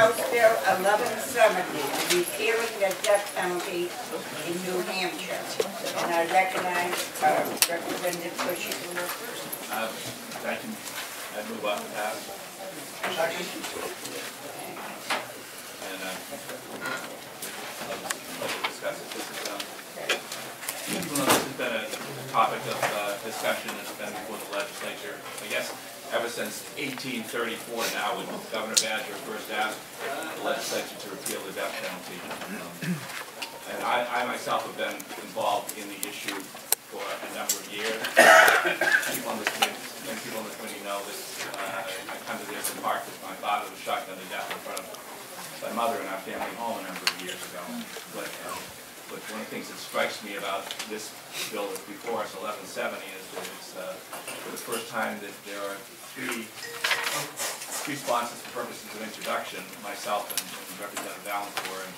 House Bill 1170, repealing the death penalty in New Hampshire. And I recognize Representative Bushy to go first. I'd move on to pass. Second. And I'll discuss it. This has been a topic of discussion that's been before the legislature, I guess, ever since 1834 now, when Governor Badger first asked the legislature to repeal the death penalty. And I myself have been involved in the issue for a number of years. People in this community know that I come to this in part because my father was shot to death in front of my mother in our family home a number of years ago. But one of the things that strikes me about this bill that's before us, 1170, is that it's for the first time that there are three sponsors for purposes of introduction, myself and Representative Valencourt and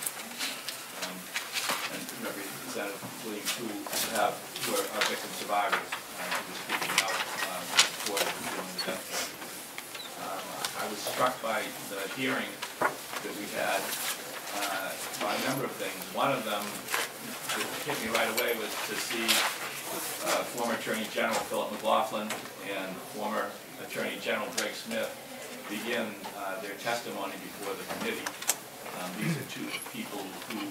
Representative Williams, who are victim survivors, who were speaking out for repealing the death penalty. I was struck by the hearing that we had by a number of things. One of them that hit me right away was to see former Attorney General Philip McLaughlin and former Attorney General Greg Smith begin their testimony before the committee. These are two people who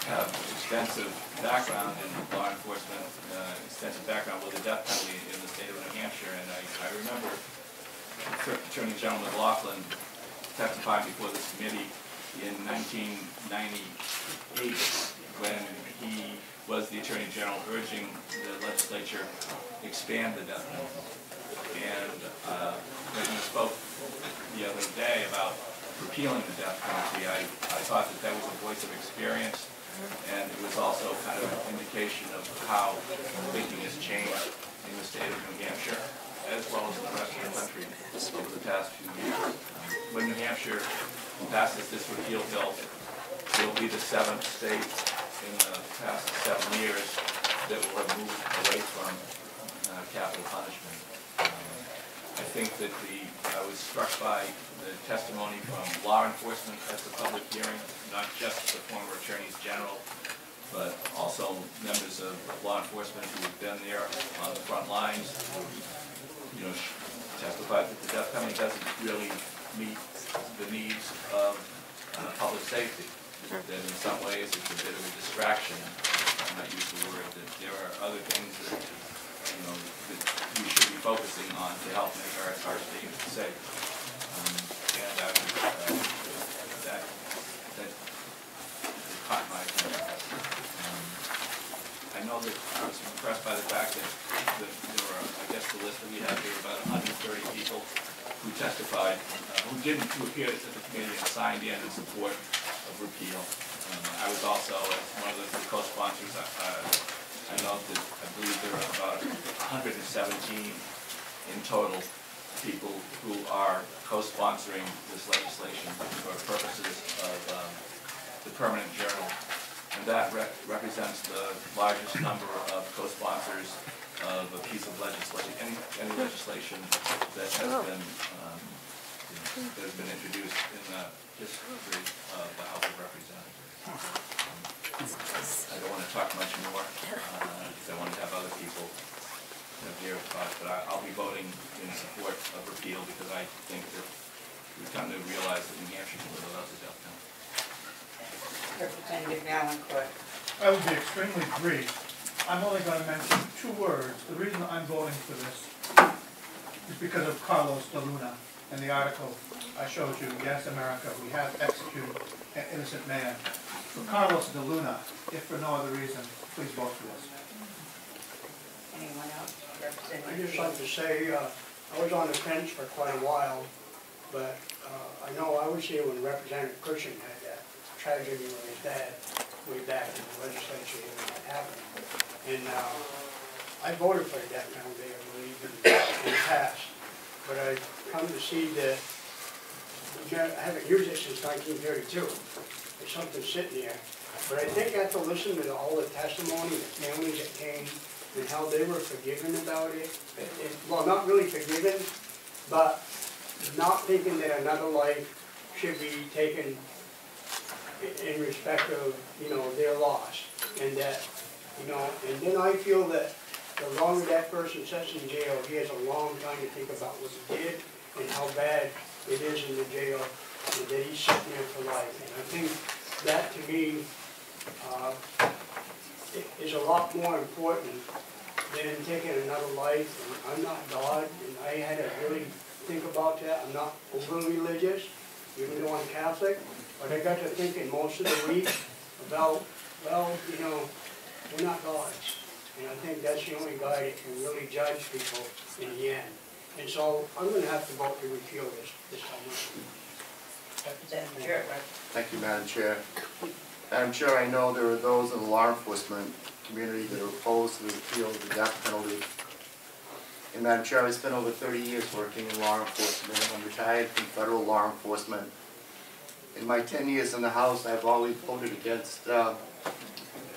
have extensive background in law enforcement, extensive background with the death penalty in the state of New Hampshire, and I remember Attorney General McLaughlin testified before this committee in 1998 when he was the Attorney General urging the legislature expand the death penalty. And when he spoke the other day about repealing the death penalty, I thought that was a voice of experience, and it was also kind of an indication of how thinking has changed in the state of New Hampshire, as well as in the rest of the country over the past few years. When New Hampshire passes this repeal bill, it will be the 7th state in the past 7 years that will have moved away from capital punishment. I think that I was struck by the testimony from law enforcement at the public hearing, not just the former attorneys general, but also members of law enforcement who have been there on the front lines, who testified that the death penalty doesn't really meet the needs of public safety. That in some ways it's a bit of a distraction. I might use the word that there are other things that that we should be focusing on to help make our state safe. And that caught my attention. I know that I was impressed by the fact that there were, I guess the list that we have here, about 130 people who testified, who appeared at the committee and signed in support of repeal. I was also, as one of the co-sponsors, I know that I believe there are about 117 in total people who are co-sponsoring this legislation for purposes of the permanent journal. And that represents the largest number of co-sponsors of a piece of legislation, any legislation that has been introduced in the history of the House of Representatives. I don't want to talk much more because I want to have other people have their thoughts, but I'll be voting in support of repeal because I think that we've come to realize that New Hampshire can live without the death penalty. Representative Valencourt. I will be extremely brief. I'm only going to mention 2 words. The reason I'm voting for this is because of Carlos de Luna and the article I showed you, Yes, America, we have executed an innocent man. For Carlos de Luna, if for no other reason, please vote for this. Anyone else? I'd just like to say, I was on the fence for quite a while, but I know I was here when Representative Cushing had that tragedy with his dad way back in the legislature when that happened. And I voted for the death penalty, I believe, in the past. But I've come to see that I haven't used it since 1932. There's something sitting there. But I think after listening to all the testimony, the families that came, and how they were forgiven about it, well, not really forgiven, but not thinking that another life should be taken in respect of, you know, their loss. And that, you know, and then I feel that the longer that person sits in jail, he has a long time to think about what he did and how bad it is in the jail, and that he's sitting there for life. And I think that, to me, is a lot more important than taking another life. And I'm not God, and I had to really think about that. I'm not overly religious, even though I'm Catholic, but I got to thinking most of the week about, well, you know, we're not gods. And I think that's the only guy that can really judge people in the end. And so I'm going to have to vote to repeal this time around. Representative Jarrett. Thank you, Madam Chair. Madam Chair, I know there are those in the law enforcement community that are opposed to the repeal of the death penalty. And Madam Chair, I spent over 30 years working in law enforcement, and I'm retired from federal law enforcement. In my 10 years in the House, I've always voted against the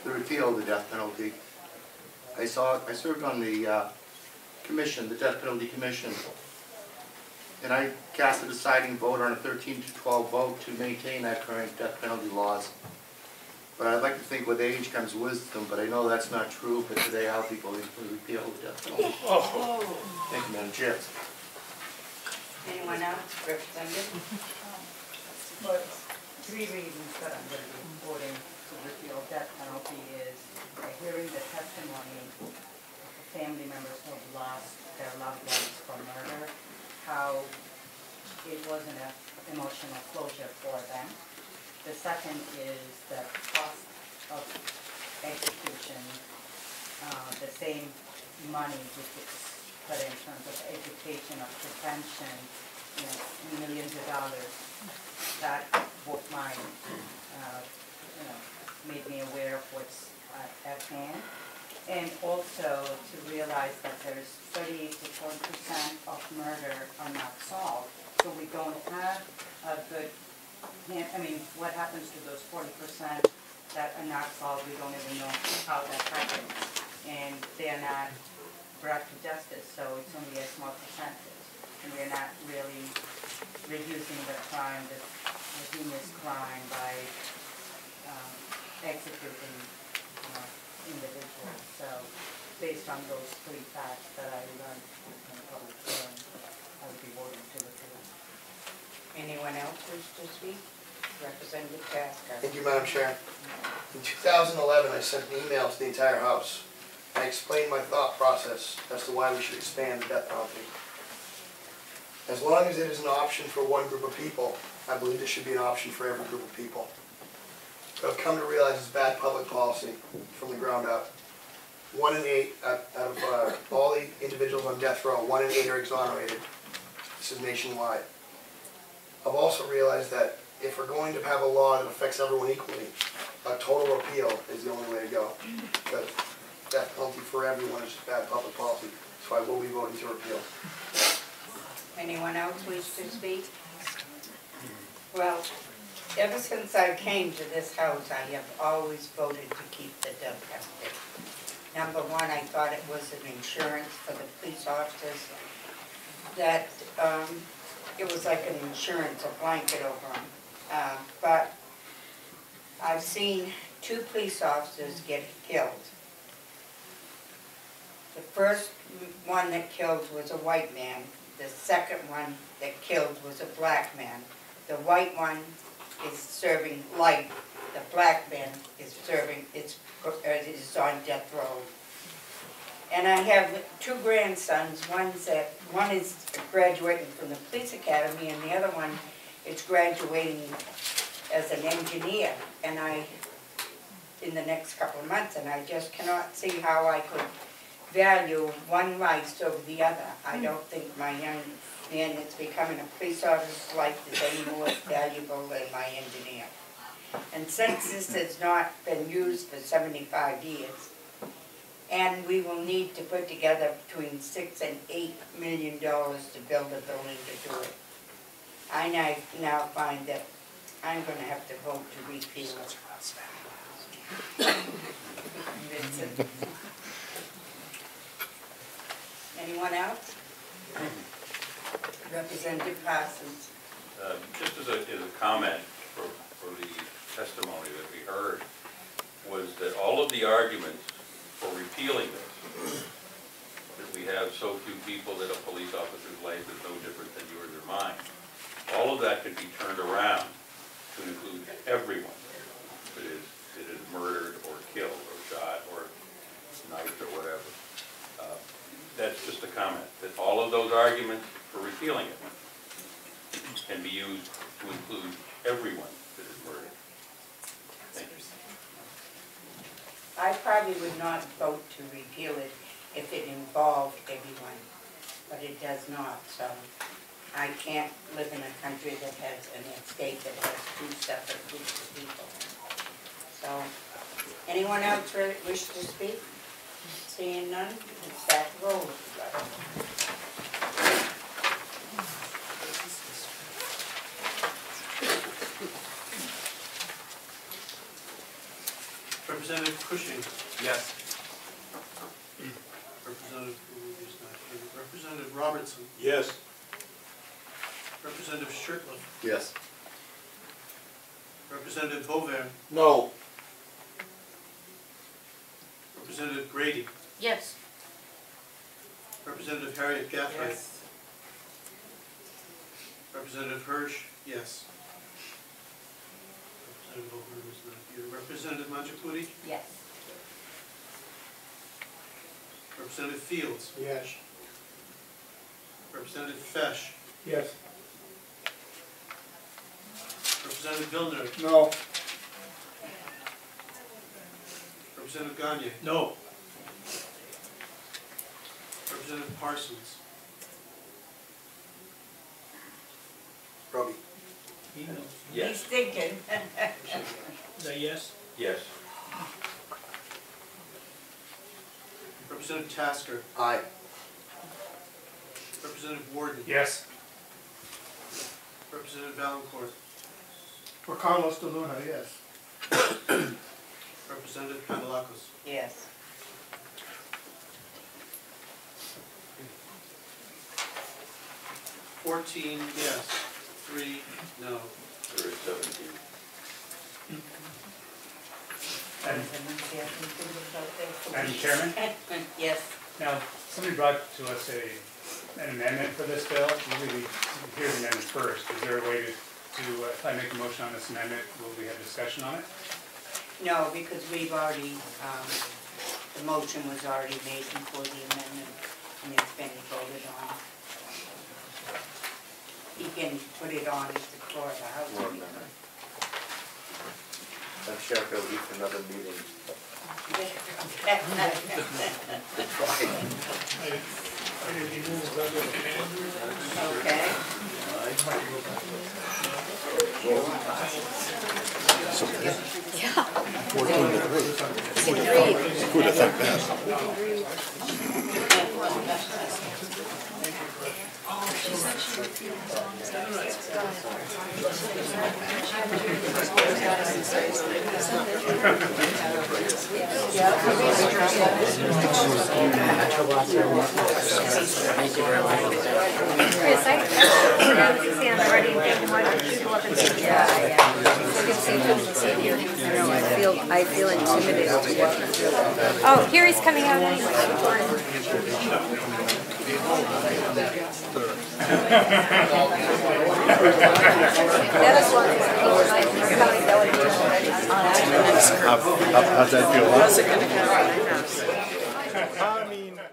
repeal of the death penalty. I served on the commission, the Death Penalty Commission, and I cast a deciding vote on a 13-12 vote to maintain our current death penalty laws. But I'd like to think with age comes wisdom, but I know that's not true, but today I'll be voting for the repeal of the death penalty. Thank you, Madam Chair. Anyone else? Representative? But three reasons that I'm going to be voting to repeal death penalty is hearing the testimony of the family members who have lost their loved ones from murder, how it wasn't an emotional closure for them. The second is the cost of execution, the same money which is put in terms of education, of prevention, you know, millions of dollars. That both mine, you know, made me aware of what's at hand, and also to realize that there's 38 to 40% of murder are not solved. So we don't have a good, I mean, what happens to those 40% that are not solved? We don't even know how that happens, and they are not brought to justice. So it's only a small percentage, and we're not really reducing the crime, the heinous crime, by executing individuals. So based on those three facts that I learned in the public forum, I would be voting to repeal. Anyone else wish to speak? Representative Tasker. Thank you, Madam Chair. In 2011, I sent an email to the entire House. I explained my thought process as to why we should expand the death penalty. As long as it is an option for one group of people, I believe it should be an option for every group of people. But I've come to realize it's bad public policy from the ground up. 1 in 8 out of all the individuals on death row, 1 in 8 are exonerated. This is nationwide. I've also realized that if we're going to have a law that affects everyone equally, a total repeal is the only way to go. Because death penalty for everyone is just bad public policy. So I will be voting to repeal. Anyone else wish to speak? Well, ever since I came to this house, I have always voted to keep the death penalty. Number one, I thought it was an insurance for the police officers, that it was like an insurance, a blanket over them. But I've seen 2 police officers get killed. The first one that killed was a white man. The second one that killed was a black man. The white one is serving life. The black man is serving, is on death row. And I have 2 grandsons. One is graduating from the police academy, and the other one is graduating as an engineer. And in the next couple of months, and I just cannot see how I could value one life over the other. I don't think my young man that's becoming a police officer's life is any more valuable than my engineer. And since this has not been used for 75 years, and we will need to put together between $6 and $8 million to build a building to do it, I now find that I'm going to have to vote to repeal it. Anyone else? Representative Parsons. Just as a comment for the testimony that we heard, was that all of the arguments for repealing this, that we have so few people that a police officer's life is no different than yours or mine, all of that could be turned around to include everyone that is murdered or killed or shot or knifed or whatever. That's just a comment, that all of those arguments for repealing it can be used to include everyone that is murdered. Thank you. I probably would not vote to repeal it if it involved everyone, but it does not, so I can't live in a country that has, in a state that has two separate groups of people. So, anyone else wish to speak? Seeing none, it's that roll. Representative Cushing. Yes. Representative Wu is not here. Representative Robertson. Yes. Representative Shirtliff. Yes. Representative Bover. No. Representative Grady. Yes. Representative Harriet Gaffney. Representative Hirsch. Yes. Representative Bover is not here. Representative Mangiapudi. Yes. Representative Fields. Yes. Representative Fesh. Yes. Representative Vilner. No. Representative Gagne. No. Representative Parsons. Robbie. He's Yes. thinking. Is that yes? Yes. Representative Tasker. Aye. Representative Warden. Yes. Representative Valencourt. For Carlos de Luna, yes. Representative Pandelakos. Yes. $14 yes, 3 no. There is 17. Madam Chairman? Yes. Now, somebody brought to us an amendment for this bill. Usually we hear the amendment first. Is there a way to if I make a motion on this amendment, will we have discussion on it? No, because we've already, the motion was already made before the amendment, and it's been voted on. He can put it on the floor of the House. More amendment. I'm sure there'll be another meeting. Okay. Who'd have thought that? Chris, I see I'm already thinking, why don't you go up and take it? I feel intimidated. Oh, here he's coming out anyway. That is one How'd that feel?